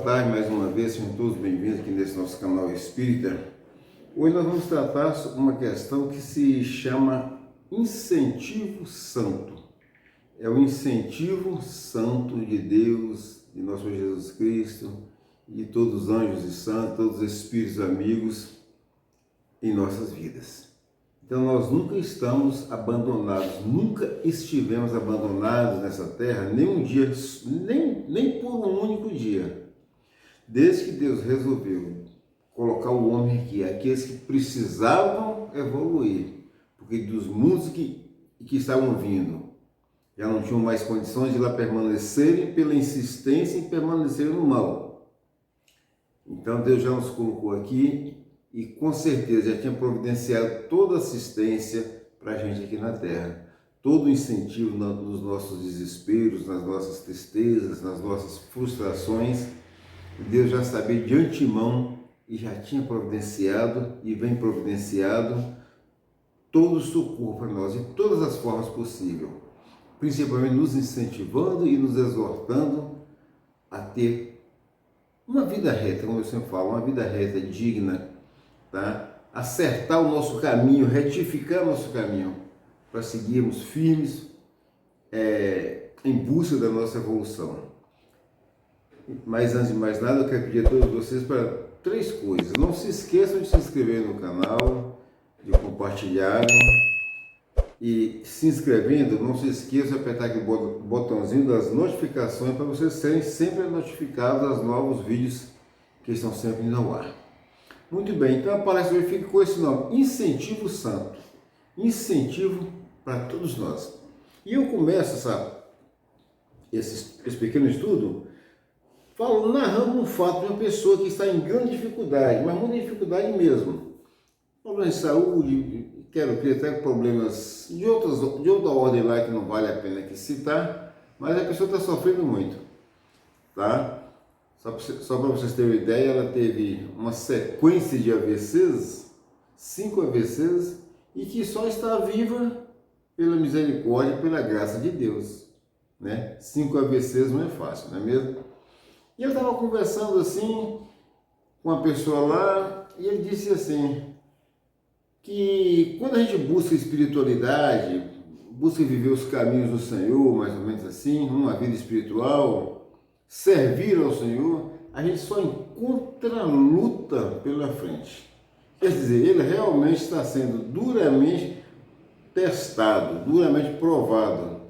tarde mais uma vez, sejam todos bem-vindos aqui nesse nosso canal Espírita. Hoje nós vamos tratar sobre uma questão que se chama incentivo santo. É o incentivo santo de Deus, de nosso Senhor Jesus Cristo, de todos os anjos e santos, todos os espíritos amigos em nossas vidas. Então nós nunca estamos abandonados, nunca estivemos abandonados nessa terra, nem um dia, nem por um único dia. Desde que Deus resolveu colocar o homem aqui, aqueles que precisavam evoluir, porque dos mundos que estavam vindo, já não tinham mais condições de lá permanecerem pela insistência em permanecer no mal. Então Deus já nos colocou aqui e com certeza já tinha providenciado toda a assistência para a gente aqui na Terra. Todo o incentivo nos nossos desesperos, nas nossas tristezas, nas nossas frustrações. Deus já sabia de antemão e já tinha providenciado e vem providenciado todo o socorro para nós, de todas as formas possíveis. Principalmente nos incentivando e nos exortando a ter uma vida reta, como eu sempre falo, uma vida reta, digna, tá? Acertar o nosso caminho, retificar o nosso caminho, para seguirmos firmes em busca da nossa evolução. Mas antes de mais nada, eu quero pedir a todos vocês para 3 coisas. Não se esqueçam de se inscrever no canal, de compartilharem e se inscrevendo, não se esqueçam de apertar aquele botãozinho das notificações para vocês serem sempre notificados aos novos vídeos que estão sempre indo ao ar. Muito bem, então a palestra hoje fica com esse nome, Incentivo Santo. Incentivo para todos nós. E eu começo esse pequeno estudo narrando um fato de uma pessoa que está em grande dificuldade, mas muita dificuldade mesmo. Problemas de saúde, quero crer até problemas de outra ordem lá que não vale a pena aqui citar, mas a pessoa está sofrendo muito, tá? Só para vocês terem uma ideia, ela teve uma sequência de AVCs, 5 AVCs, e que só está viva pela misericórdia e pela graça de Deus, né? 5 AVCs não é fácil, não é mesmo? E eu estava conversando assim com uma pessoa lá, e ele disse assim, que quando a gente busca espiritualidade, busca viver os caminhos do Senhor, mais ou menos assim, uma vida espiritual, servir ao Senhor, a gente só encontra luta pela frente. Quer dizer, ele realmente está sendo duramente testado, duramente provado.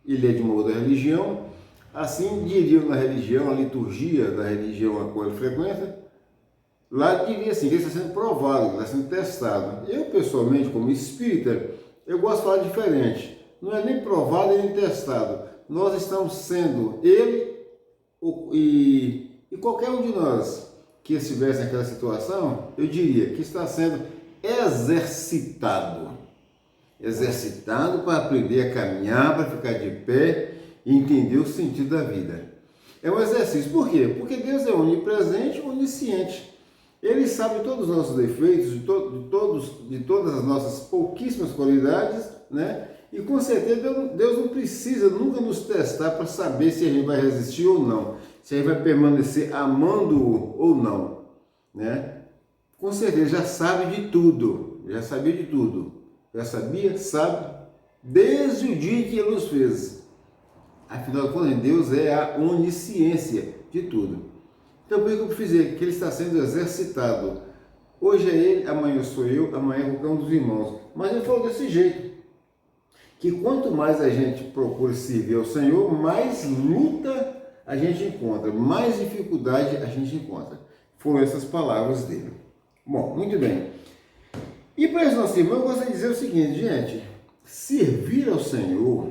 Ele é de uma outra religião, assim diriam na religião, a liturgia da religião a qual ele frequenta, lá diria assim, que ele está sendo provado, está sendo testado. Eu, pessoalmente, como espírita, eu gosto de falar diferente. Não é nem provado nem testado. Nós estamos sendo, ele e qualquer um de nós que estivesse naquela situação, eu diria que está sendo exercitado para aprender a caminhar, para ficar de pé e entender o sentido da vida. É um exercício. Por quê? Porque Deus é onipresente, onisciente. Ele sabe todos os nossos defeitos, de todas as nossas pouquíssimas qualidades, né? E com certeza Deus não precisa nunca nos testar para saber se a gente vai resistir ou não, se a gente vai permanecer amando-o ou não, né? Com certeza já sabe de tudo, já sabia de tudo, sabe, desde o dia que Ele nos fez. Afinal de contas, Deus é a onisciência de tudo. Então, por que eu fiz que Ele está sendo exercitado? Hoje é Ele, amanhã sou eu, amanhã é qualquer um dos irmãos. Mas Ele falou desse jeito, que quanto mais a gente procura servir ao Senhor, mais luta a gente encontra, mais dificuldade a gente encontra. Foram essas palavras dele. Bom, muito bem. E para esse nosso irmão, eu gostaria de dizer o seguinte, gente, servir ao Senhor,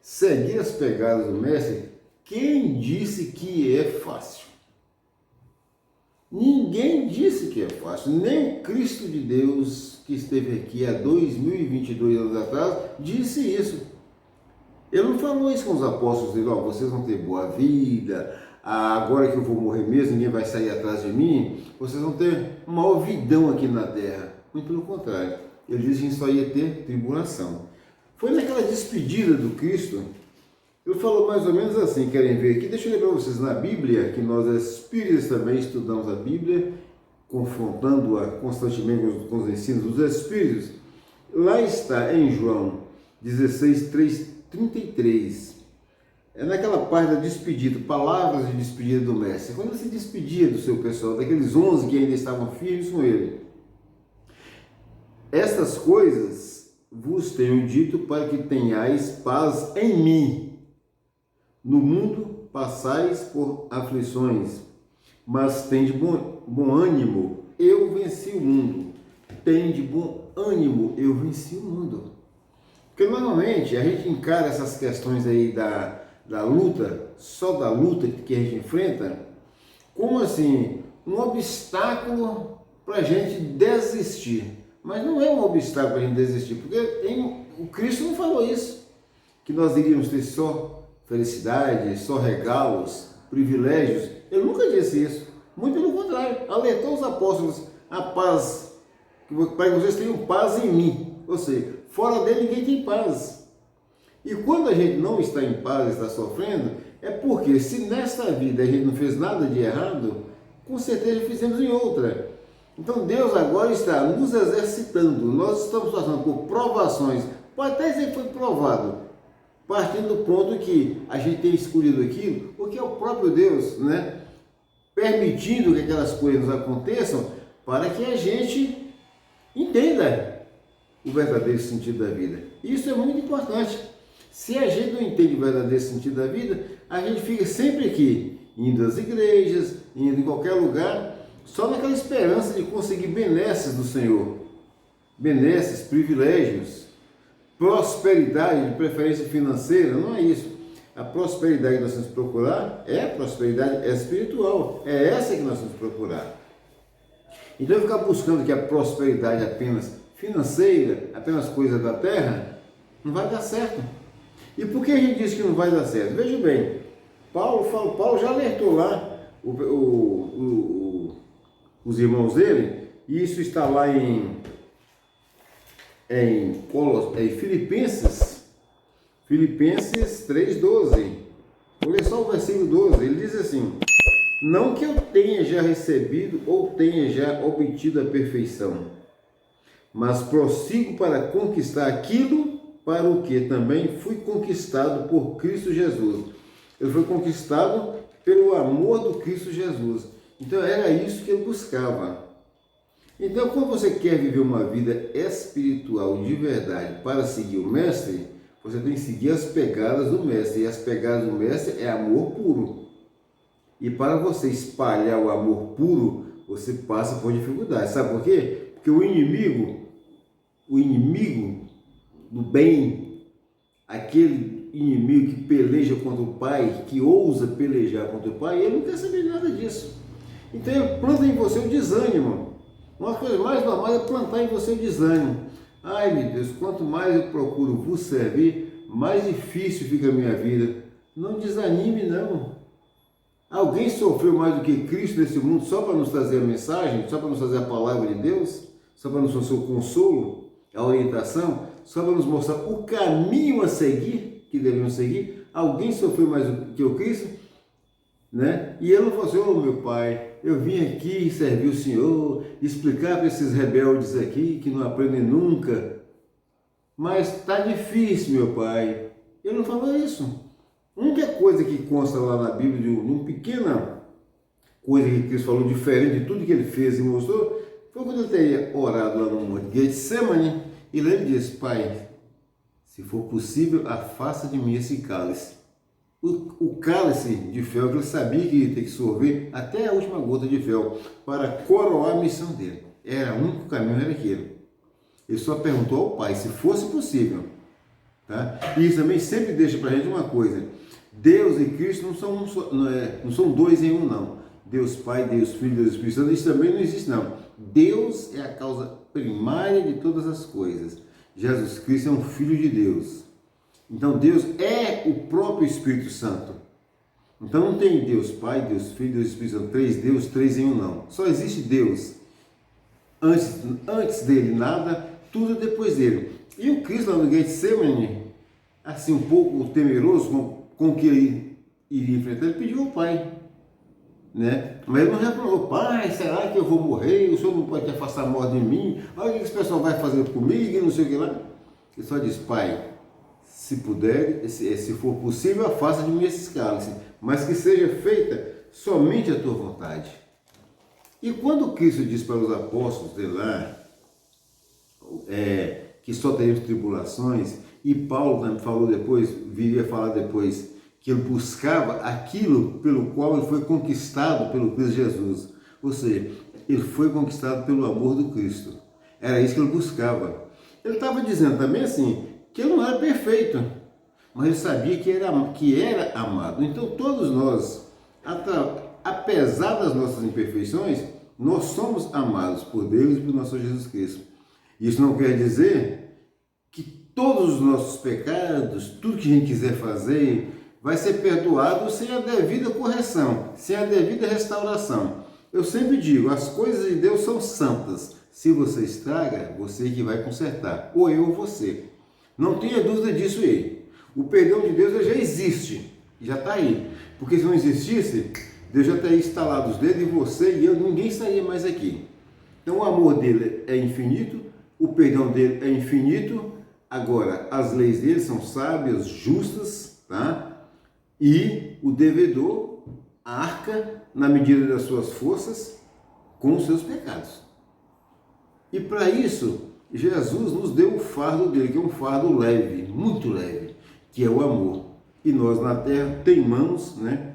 seguir as pegadas do Mestre, quem disse que é fácil? Ninguém disse que é fácil, nem o Cristo de Deus que esteve aqui há 2022 anos atrás disse isso. Ele não falou isso com os apóstolos dele, vocês vão ter boa vida, agora que eu vou morrer mesmo, ninguém vai sair atrás de mim, vocês vão ter uma ouvidão aqui na terra. Muito pelo contrário, ele disse que a gente só ia ter tribulação. Foi naquela despedida do Cristo Ele falou mais ou menos assim, querem ver aqui? Deixa eu ler para vocês na Bíblia, que nós espíritas também estudamos a Bíblia, confrontando-a constantemente com os ensinos dos espíritos. Lá está em João 16, 33. É naquela parte da despedida, palavras de despedida do mestre. Quando ele se despedia do seu pessoal, daqueles 11 que ainda estavam firmes com ele. Estas coisas vos tenho dito para que tenhais paz em mim. No mundo passais por aflições, mas tende bom ânimo, eu venci o mundo. Tende bom ânimo, eu venci o mundo. Porque normalmente a gente encara essas questões aí da luta, só da luta que a gente enfrenta, como assim, um obstáculo para a gente desistir. Mas não é um obstáculo para a gente desistir, porque o Cristo não falou isso, que nós iríamos ter só felicidade, só regalos, privilégios. Ele nunca disse isso. Muito pelo contrário, alertou os apóstolos a paz, para que vocês tenham paz em mim. Ou seja, fora dele ninguém tem paz. E quando a gente não está em paz, está sofrendo, é porque se nesta vida a gente não fez nada de errado, com certeza fizemos em outra. Então Deus agora está nos exercitando. Nós estamos passando por provações. Pode até dizer que foi provado, partindo do ponto que a gente tem escolhido aquilo, porque é o próprio Deus, né, permitindo que aquelas coisas nos aconteçam para que a gente entenda o verdadeiro sentido da vida. Isso é muito importante. Se a gente não entende o verdadeiro sentido da vida, a gente fica sempre aqui, indo às igrejas, indo em qualquer lugar, só naquela esperança de conseguir benesses do Senhor, benesses, privilégios, prosperidade, de preferência financeira. Não é isso. A prosperidade que nós temos que procurar é prosperidade espiritual. É essa que nós temos que procurar. Então, ficar buscando que a prosperidade apenas financeira, apenas coisa da terra, não vai dar certo. E por que a gente diz que não vai dar certo? Veja bem, Paulo já alertou lá os irmãos dele, e isso está lá em Filipenses 3,12. Vou ler só o versículo 12. Ele diz assim: não que eu tenha já recebido ou tenha já obtido a perfeição, mas prossigo para conquistar aquilo para o que também fui conquistado por Cristo Jesus. Ele foi conquistado pelo amor do Cristo Jesus. Então era isso que ele buscava. Então, quando você quer viver uma vida espiritual de verdade para seguir o Mestre, você tem que seguir as pegadas do Mestre. E as pegadas do Mestre é amor puro. E para você espalhar o amor puro, você passa por dificuldades. Sabe por quê? Porque o inimigo do bem, aquele inimigo que peleja contra o Pai, que ousa pelejar contra o Pai, ele não quer saber nada disso. Então ele planta em você o desânimo. Uma coisa mais normal é plantar em você o desânimo. Ai, meu Deus, quanto mais eu procuro vos servir, mais difícil fica a minha vida. Não desanime, não. Alguém sofreu mais do que Cristo nesse mundo só para nos trazer a mensagem, só para nos trazer a palavra de Deus, só para nos trazer o consolo, a orientação, só para nos mostrar o caminho a seguir, que devemos seguir? Alguém sofreu mais do que o Cristo? Né? E ele não falou assim: ô meu Pai, eu vim aqui servir o Senhor, explicar para esses rebeldes aqui que não aprendem nunca, mas está difícil, meu Pai. Ele não falou isso. A única coisa que consta lá na Bíblia, de uma pequena coisa que Cristo falou diferente de tudo que ele fez e mostrou, foi quando ele teria orado lá no Monte Getsemane, e lá ele disse: Pai, se for possível, afasta de mim esse cálice. O cálice de fel que ele sabia que ia ter que sorver até a última gota de fel para coroar a missão dele. Era o único caminho, era aquele. Ele só perguntou ao Pai se fosse possível. Tá? E isso também sempre deixa para a gente uma coisa: Deus e Cristo não são dois em um, não. Deus Pai, Deus Filho, Deus Espírito Santo, isso também não existe, não. Deus é a causa primária de todas as coisas. Jesus Cristo é um Filho de Deus. Então Deus é o próprio Espírito Santo. Então não tem Deus Pai, Deus Filho, Deus Espírito Santo, três Deus, três em um, não. Só existe Deus. Antes dele nada, tudo depois dele. E o Cristo lá no Getsemane, assim um pouco temeroso, com o que ele iria enfrentar, ele pediu ao Pai, né? Mas ele não reclamou: pai, será que eu vou morrer? O Senhor não pode afastar a morte de mim? Olha o que esse pessoal vai fazer comigo e não sei o que lá. Ele só diz: pai, se puder, se for possível, afasta de mim esses cálices, mas que seja feita somente a tua vontade. E quando Cristo diz para os apóstolos de lá, que só teríamos tribulações, e Paulo também falou depois, viria falar depois, que ele buscava aquilo pelo qual ele foi conquistado pelo Cristo Jesus. Ou seja, ele foi conquistado pelo amor do Cristo. Era isso que ele buscava. Ele estava dizendo também assim, que ele não era perfeito, mas ele sabia que era amado. Então todos nós, apesar das nossas imperfeições, nós somos amados por Deus e por nosso Jesus Cristo. Isso não quer dizer que todos os nossos pecados, tudo que a gente quiser fazer, vai ser perdoado sem a devida correção, sem a devida restauração. Eu sempre digo, as coisas de Deus são santas. Se você estraga, você que vai consertar, ou eu ou você. Não tenha dúvida disso aí. O perdão de Deus já existe, já está aí. Porque se não existisse, Deus já teria instalado os dedos em você e ninguém estaria mais aqui. Então o amor dele é infinito, o perdão dele é infinito. Agora, as leis dele são sábias, justas, tá? E o devedor arca na medida das suas forças com os seus pecados. E para isso, Jesus nos deu o fardo dele, que é um fardo leve, muito leve, que é o amor. E nós na terra teimamos, né,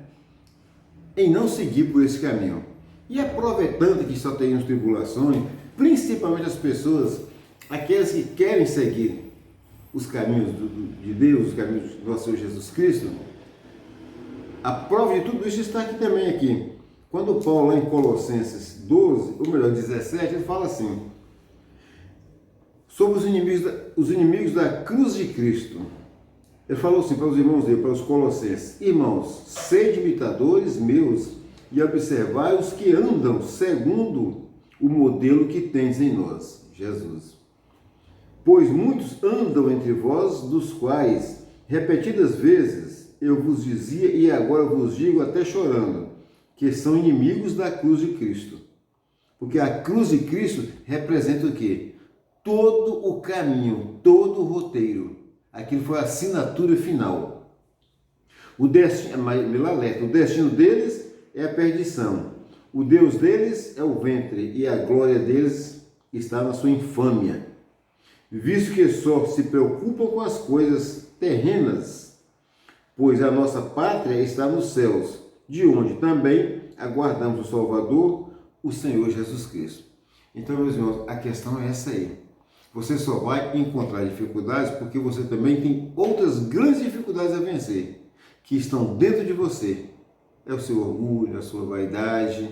em não seguir por esse caminho. E a prova é tanta que só tem tribulações, principalmente as pessoas, aquelas que querem seguir os caminhos de Deus, os caminhos do nosso Senhor Jesus Cristo. A prova de tudo isso está aqui também, aqui. Quando Paulo, lá em Colossenses 12, ou melhor, 17, ele fala assim, sobre os inimigos da cruz de Cristo. Ele falou assim para os irmãos dele, para os colossenses: irmãos, sede imitadores meus e observai os que andam segundo o modelo que tens em nós, Jesus. Pois muitos andam entre vós, dos quais, repetidas vezes, eu vos dizia e agora vos digo até chorando, que são inimigos da cruz de Cristo. Porque a cruz de Cristo representa o quê? Todo o caminho, todo o roteiro. Aquilo foi a assinatura final. O destino deles é a perdição. O Deus deles é o ventre e a glória deles está na sua infâmia. Visto que só se preocupam com as coisas terrenas, pois a nossa pátria está nos céus, de onde também aguardamos o Salvador, o Senhor Jesus Cristo. Então, meus irmãos, a questão é essa aí. Você só vai encontrar dificuldades porque você também tem outras grandes dificuldades a vencer, que estão dentro de você. É o seu orgulho, a sua vaidade.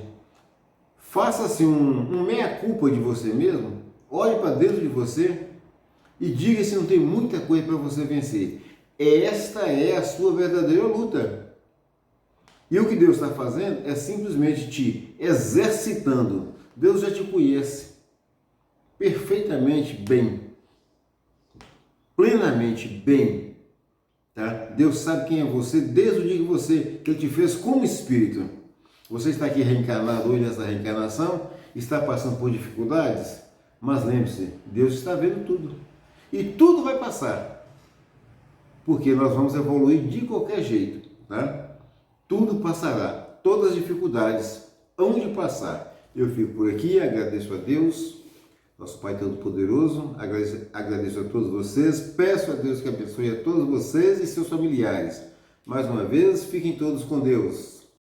Faça assim um meia-culpa de você mesmo, olhe para dentro de você e diga se não tem muita coisa para você vencer. Esta é a sua verdadeira luta. E o que Deus está fazendo é simplesmente te exercitando. Deus já te conhece perfeitamente bem, plenamente bem, tá? Deus sabe quem é você desde o dia que Ele te fez como espírito. Você está aqui reencarnado hoje nessa reencarnação, está passando por dificuldades, mas lembre-se, Deus está vendo tudo. E tudo vai passar, porque nós vamos evoluir de qualquer jeito, tá? Tudo passará, todas as dificuldades hão de passar. Eu fico por aqui, agradeço a Deus, nosso Pai Todo-Poderoso, agradeço a todos vocês, peço a Deus que abençoe a todos vocês e seus familiares. Mais uma vez, fiquem todos com Deus.